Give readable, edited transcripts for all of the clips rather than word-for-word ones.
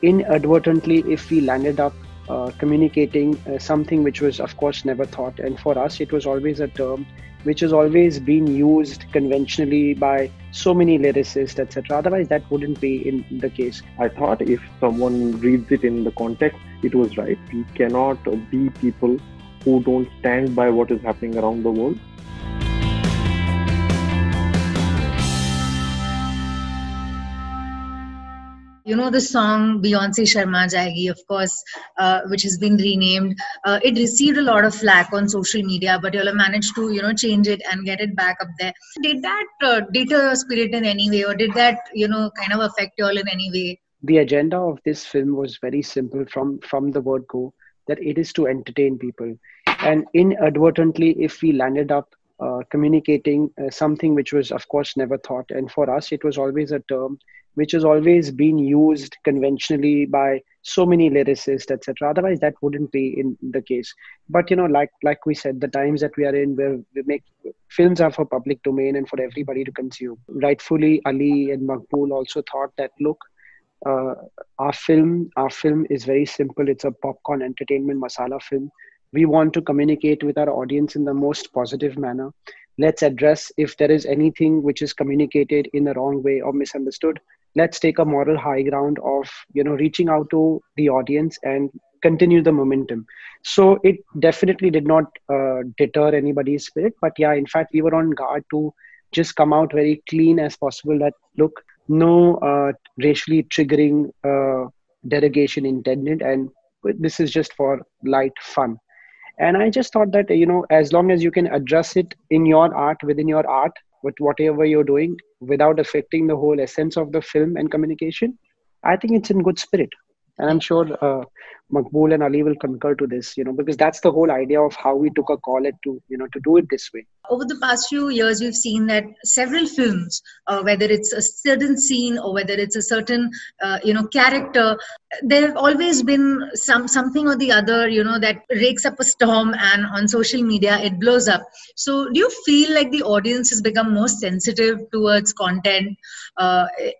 Inadvertently, if we landed up communicating something which was of course never thought, and for us it was always a term which has always been used conventionally by so many lyricists, etc. Otherwise that wouldn't be in the case. I thought if someone reads it in the context, it was right. We cannot be people who don't stand by what is happening around the world. You know the song Beyonce Sharma Jayegi, of course, which has been renamed. It received a lot of flack on social media, but you all have managed to, change it and get it back up there. Did that deter your spirit in any way, or did that, kind of affect you all in any way? The agenda of this film was very simple from the word go, that it is to entertain people. And inadvertently, if we landed up communicating something which was of course never thought, and for us it was always a term which has always been used conventionally by so many lyricists, etc. Otherwise that wouldn't be in the case. But like we said, the times that we are in, where we make films are for public domain and for everybody to consume. Rightfully, Ali and Maqbool also thought that, look, uh, our film is very simple. It's a popcorn entertainment masala film. We want to communicate with our audience in the most positive manner. Let's address if there is anything which is communicated in the wrong way or misunderstood. Let's take a moral high ground of reaching out to the audience and continue the momentum. So it definitely did not deter anybody's spirit, but yeah, in fact we were on guard to just come out very clean as possible, that look, no racially triggering derogation intended, and this is just for light fun. And I just thought that, as long as you can address it in your art, within your art, with whatever you're doing, without affecting the whole essence of the film and communication, I think it's in good spirit. And I'm sure Maqbool and Ali will concur to this, because that's the whole idea of how we took a call it to do it this way. Over the past few years, we've seen that several films, whether it's a certain scene or whether it's a certain, character, there have always been something or the other, that rakes up a storm, and on social media it blows up. So, do you feel like the audience has become more sensitive towards content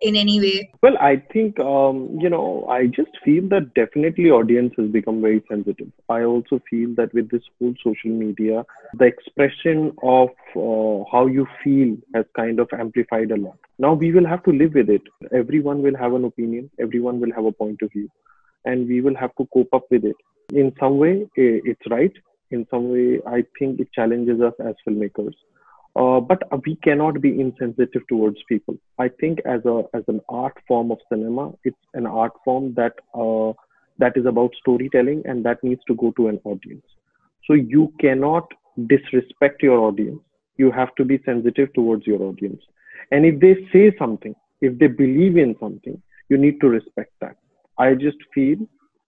in any way? Well, I think, I just feel that definitely audience has become very sensitive. I also feel that with this whole social media, the expression of how you feel has kind of amplified a lot. Now we will have to live with it. Everyone will have an opinion, everyone will have a point of view, and we will have to cope up with it. In some way, it's right. In some way, I think it challenges us as filmmakers. But we cannot be insensitive towards people. I think as an art form of cinema, it's an art form that is about storytelling and that needs to go to an audience. So you cannot disrespect your audience. You have to be sensitive towards your audience. And if they say something, if they believe in something, you need to respect that. I just feel,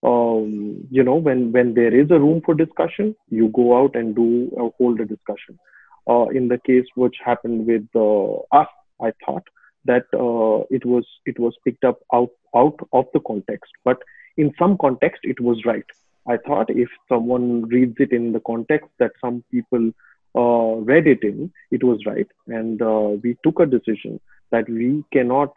when there is a room for discussion, you go out and hold a discussion. In the case which happened with us, I thought that it was picked up out of the context, but in some context it was right. I thought if someone reads it in the context that some people read it in, it was right, and we took a decision that we cannot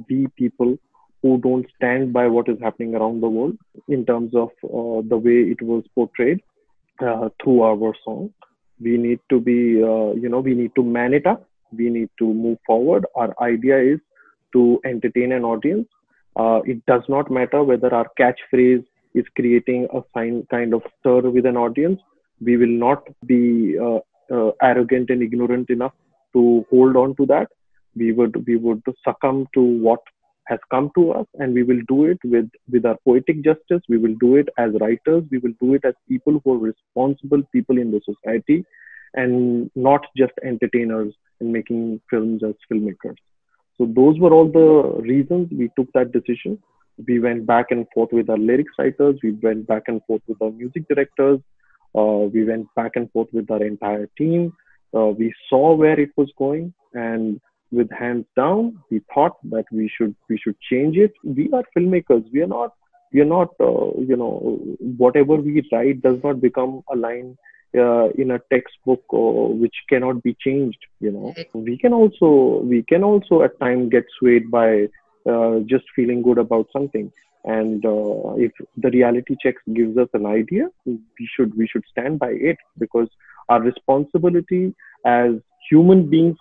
be people who don't stand by what is happening around the world in terms of the way it was portrayed through our song. We need to be, we need to man it up. We need to move forward. Our idea is to entertain an audience. It does not matter whether our catchphrase is creating a kind of stir with an audience. We will not be arrogant and ignorant enough to hold on to that. We would succumb to what has come to us, and we will do it with our poetic justice. We will do it as writers. We will do it as people who are responsible people in the society, and not just entertainers and making films as filmmakers. So those were all the reasons we took that decision. We went back and forth with our lyrics writers. We went back and forth with our music directors. We went back and forth with our entire team. We saw where it was going, and with hands down, we thought that we should change it. We are filmmakers. We are not. Whatever we write does not become a line in a textbook which cannot be changed. We can also at times get swayed by just feeling good about something. And if the reality checks gives us an idea, we should stand by it, because our responsibility as human beings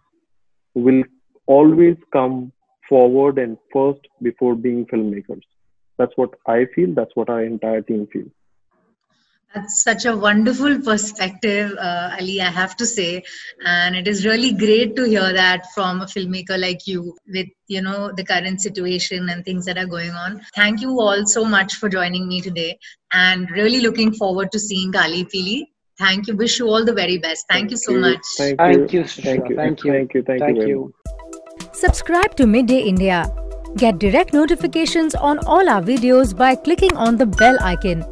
will always come forward and first before being filmmakers. That's what I feel. That's what our entire team feels. That's such a wonderful perspective, Ali, I have to say. And it is really great to hear that from a filmmaker like you with, the current situation and things that are going on. Thank you all so much for joining me today, and really looking forward to seeing Kali Pili. Thank you. Wish you all the very best. Thank you so much. Thank you. Thank you. Thank you very much. Subscribe to Midday India. Get direct notifications on all our videos by clicking on the bell icon.